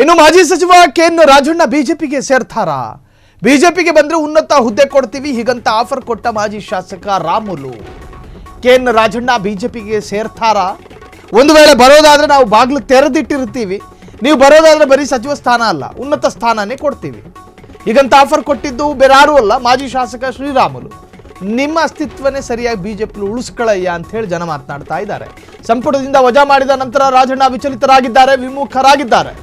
ಇನ್ನು ಮಾಜಿ ಸಚಿವ ಕೆಎನ್ ರಾಜಣ್ಣ ಬಿಜೆಪಿಗೆ ಸೇರ್ತಾರಾ? ಬಿಜೆಪಿಗೆ ಬಂದ್ರೆ ಉನ್ನತ ಹುದ್ದೆ ಕೊಡ್ತೀವಿ ಹೀಗಂತ ಆಫರ್ ಕೊಟ್ಟ ಮಾಜಿ ಶಾಸಕ ರಾಮುಲು. ಕೆಎನ್ ರಾಜಣ್ಣ ಬಿಜೆಪಿಗೆ ಸೇರ್ತಾರಾ? ಒಂದು ವೇಳೆ ಬರೋದಾದ್ರೆ ನಾವು ಬಾಗಿಲು ತೆರೆದಿಟ್ಟಿರ್ತೀವಿ, ನೀವು ಬರೋದಾದ್ರೆ ಬರೀ ಸಚಿವ ಸ್ಥಾನ ಅಲ್ಲ ಉನ್ನತ ಸ್ಥಾನನೇ ಕೊಡ್ತೀವಿ ಹೀಗಂತ ಆಫರ್ ಕೊಟ್ಟಿದ್ದು ಬೇರೆ ಯಾರೂ ಅಲ್ಲ, ಮಾಜಿ ಶಾಸಕ ಶ್ರೀರಾಮುಲು. ನಿಮ್ಮ ಅಸ್ತಿತ್ವನೇ ಸರಿಯಾಗಿ ಬಿಜೆಪಿ ಉಳಿಸ್ಕೊಳ್ಳಯ್ಯ ಅಂತ ಹೇಳಿ ಜನ ಮಾತನಾಡ್ತಾ ಇದ್ದಾರೆ. ಸಂಪುಟದಿಂದ ವಜಾ ಮಾಡಿದ ನಂತರ ರಾಜಣ್ಣ ವಿಚಲಿತರಾಗಿದ್ದಾರೆ, ವಿಮುಖರಾಗಿದ್ದಾರೆ.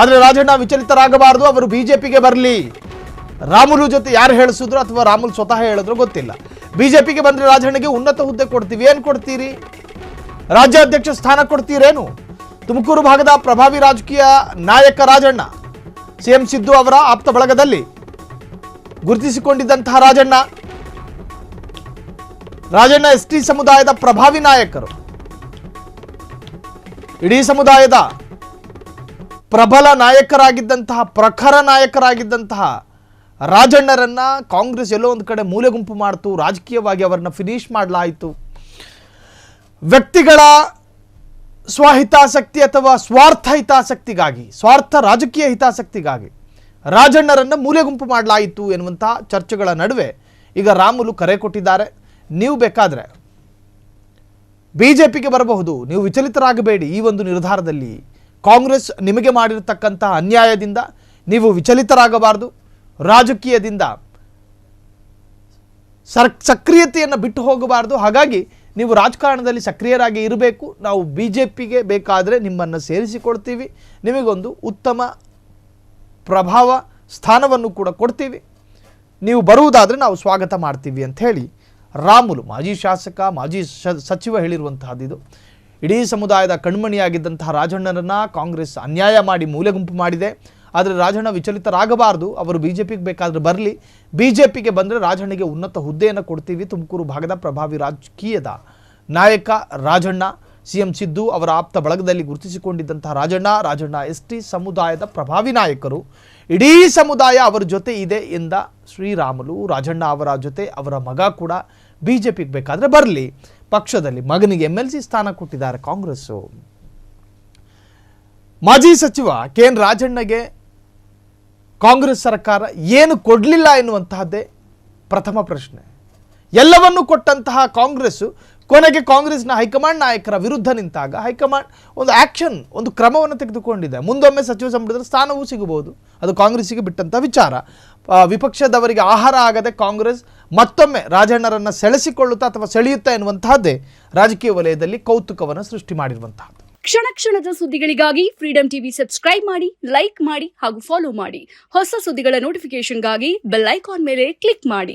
ಆದರೆ ರಾಜಣ್ಣ ವಿಚಲಿತರಾಗಬಾರದು, ಅವರು ಬಿಜೆಪಿಗೆ ಬರಲಿ. ರಾಮುಲು ಜೊತೆ ಯಾರು ಹೇಳಿಸಿದ್ರು ಅಥವಾ ರಾಮುಲು ಸ್ವತಃ ಹೇಳಿದ್ರು ಗೊತ್ತಿಲ್ಲ. ಬಿಜೆಪಿಗೆ ಬಂದರೆ ರಾಜಣ್ಣಗೆ ಉನ್ನತ ಹುದ್ದೆ ಕೊಡ್ತೀವಿ. ಏನು ಕೊಡ್ತೀರಿ? ರಾಜ್ಯಾಧ್ಯಕ್ಷ ಸ್ಥಾನ ಕೊಡ್ತೀರೇನು? ತುಮಕೂರು ಭಾಗದ ಪ್ರಭಾವಿ ರಾಜಕೀಯ ನಾಯಕ ರಾಜಣ್ಣ, ಸಿಎಂ ಸಿದ್ದು ಅವರ ಆಪ್ತ ಬಳಗದಲ್ಲಿ ಗುರುತಿಸಿಕೊಂಡಿದ್ದಂತಹ ರಾಜಣ್ಣ ಎಸ್ಟಿ ಸಮುದಾಯದ ಪ್ರಭಾವಿ ನಾಯಕರು. ಇಡೀ ಸಮುದಾಯದ ಪ್ರಬಲ ನಾಯಕರಾಗಿದ್ದಂತಹ, ಪ್ರಖರ ನಾಯಕರಾಗಿದ್ದಂತಹ ರಾಜಣ್ಣರನ್ನ ಕಾಂಗ್ರೆಸ್ ಎಲ್ಲೋ ಒಂದು ಕಡೆ ಮೂಲೆ ಗುಂಪು ಮಾಡ್ತು, ರಾಜಕೀಯವಾಗಿ ಅವರನ್ನ ಫಿನಿಶ್ ಮಾಡಲಾಯಿತು. ವ್ಯಕ್ತಿಗಳ ಸ್ವಹಿತಾಸಕ್ತಿ ಅಥವಾ ಸ್ವಾರ್ಥ ಹಿತಾಸಕ್ತಿಗಾಗಿ, ಸ್ವಾರ್ಥ ರಾಜಕೀಯ ಹಿತಾಸಕ್ತಿಗಾಗಿ ರಾಜಣ್ಣರನ್ನ ಮೂಲೆ ಗುಂಪು ಮಾಡಲಾಯಿತು ಎನ್ನುವಂತಹ ಚರ್ಚೆಗಳ ನಡುವೆ ಈಗ ರಾಮುಲು ಕರೆ ಕೊಟ್ಟಿದ್ದಾರೆ. ನೀವು ಬೇಕಾದರೆ ಬಿಜೆಪಿಗೆ ಬರಬಹುದು, ನೀವು ವಿಚಲಿತರಾಗಬೇಡಿ. ಈ ಒಂದು ನಿರ್ಧಾರದಲ್ಲಿ ಕಾಂಗ್ರೆಸ್ ನಿಮಗೆ ಮಾಡಿರತಕ್ಕಂತಹ ಅನ್ಯಾಯದಿಂದ ನೀವು ವಿಚಲಿತರಾಗಬಾರದು. ರಾಜಕೀಯದಿಂದ ಸಕ್ರಿಯತೆಯನ್ನು ಬಿಟ್ಟು ಹೋಗಬಾರದು. ಹಾಗಾಗಿ ನೀವು ರಾಜಕಾರಣದಲ್ಲಿ ಸಕ್ರಿಯರಾಗಿ ಇರಬೇಕು. ನಾವು ಬಿಜೆಪಿಗೆ ಬೇಕಾದರೆ ನಿಮ್ಮನ್ನು ಸೇರಿಸಿಕೊಳ್ತೀವಿ, ನಿಮಗೊಂದು ಉತ್ತಮ ಪ್ರಭಾವ ಸ್ಥಾನವನ್ನು ಕೂಡ ಕೊಡ್ತೀವಿ, ನೀವು ಬರುವುದಾದರೆ ನಾವು ಸ್ವಾಗತ ಮಾಡ್ತೀವಿ ಅಂತ ಹೇಳಿ ರಾಮುಲು, ಮಾಜಿ ಶಾಸಕ, ಮಾಜಿ ಸಚಿವ ಹೇಳಿರುವಂತಹದ್ದು. ಇಡೀ ಸಮುದಾಯದ ಕಣ್ಮಣಿಯಾಗಿದ್ದಂತಹ ರಾಜಣ್ಣನನ್ನು ಕಾಂಗ್ರೆಸ್ ಅನ್ಯಾಯ ಮಾಡಿ ಮೂಲೆ ಗುಂಪು ಮಾಡಿದೆ. ಆದರೆ ರಾಜಣ್ಣ ವಿಚಲಿತರಾಗಬಾರದು, ಅವರು ಬಿಜೆಪಿಗೆ ಬೇಕಾದರೆ ಬರಲಿ. ಬಿಜೆಪಿಗೆ ಬಂದರೆ ರಾಜಣ್ಣಗೆ ಉನ್ನತ ಹುದ್ದೆಯನ್ನು ಕೊಡ್ತೀವಿ. ತುಮಕೂರು ಭಾಗದ ಪ್ರಭಾವಿ ರಾಜಕೀಯದ ನಾಯಕ ರಾಜಣ್ಣ, ಸಿಎಂ ಸಿದ್ದು ಅವರ ಆಪ್ತ ಬಳಗದಲ್ಲಿ ಗುರುತಿಸಿಕೊಂಡಿದ್ದಂತಹ ರಾಜಣ್ಣ ಎಸ್ಟಿ ಸಮುದಾಯದ ಪ್ರಭಾವಿ ನಾಯಕರು. ಇಡೀ ಸಮುದಾಯ ಅವರ ಜೊತೆ ಇದೆ ಎಂದ ಶ್ರೀರಾಮುಲು. ರಾಜಣ್ಣ ಅವರ ಜೊತೆ ಅವರ ಮಗ ಕೂಡ ಬಿಜೆಪಿಗೆ ಬೇಕಾದರೆ ಬರಲಿ. ಪಕ್ಷದಲ್ಲಿ ಮಗನಿಗೆ MLC ಸ್ಥಾನ ಕೊಟ್ಟಿದ್ದಾರೆ ಕಾಂಗ್ರೆಸ್ಸು. ಮಾಜಿ ಸಚಿವ ಕೆಎನ್ ರಾಜಣ್ಣಗೆ ಕಾಂಗ್ರೆಸ್ ಸರ್ಕಾರ ಏನು ಕೊಡಲಿಲ್ಲ ಎನ್ನುವಂತಹದ್ದೇ ಪ್ರಥಮ ಪ್ರಶ್ನೆ. ಎಲ್ಲವನ್ನೂ ಕೊಟ್ಟಂತಹ ಕಾಂಗ್ರೆಸ್ಸು ಕೊನೆಗೆ ಕಾಂಗ್ರೆಸ್ನ ಹೈಕಮಾಂಡ್ ನಾಯಕರ ವಿರುದ್ಧ ನಿಂತಾಗ ಹೈಕಮಾಂಡ್ ಒಂದು ಆಕ್ಷನ್, ಒಂದು ಕ್ರಮವನ್ನು ತೆಗೆದುಕೊಂಡಿದೆ. ಮುಂದೊಮ್ಮೆ ಸಚಿವ ಸಂಪುಟದ ಸ್ಥಾನವೂ ಸಿಗಬಹುದು, ಅದು ಕಾಂಗ್ರೆಸ್ಸಿಗೆ ಬಿಟ್ಟಂಥ ವಿಚಾರ. ವಿಪಕ್ಷದವರಿಗೆ ಆಹಾರ ಆಗದೆ ಕಾಂಗ್ರೆಸ್ ಮತ್ತೊಮ್ಮೆ ರಾಜಣ್ಣರನ್ನು ಸೆಳೆಸಿಕೊಳ್ಳುತ್ತಾ ಅಥವಾ ಸೆಳೆಯುತ್ತಾ ಎನ್ನುವಂತಹದ್ದೇ ರಾಜಕೀಯ ವಲಯದಲ್ಲಿ ಕೌತುಕವನ್ನು ಸೃಷ್ಟಿ ಮಾಡಿರುವಂತಹದ್ದು. ಕ್ಷಣ ಕ್ಷಣದ ಸುದ್ದಿಗಳಿಗಾಗಿ ಫ್ರೀಡಂ ಟಿವಿ ಸಬ್ಸ್ಕ್ರೈಬ್ ಮಾಡಿ, ಲೈಕ್ ಮಾಡಿ ಹಾಗೂ ಫಾಲೋ ಮಾಡಿ. ಹೊಸ ಸುದ್ದಿಗಳ ನೋಟಿಫಿಕೇಶನ್ಗಾಗಿ ಬೆಲ್ ಐಕಾನ್ ಮೇಲೆ ಕ್ಲಿಕ್ ಮಾಡಿ.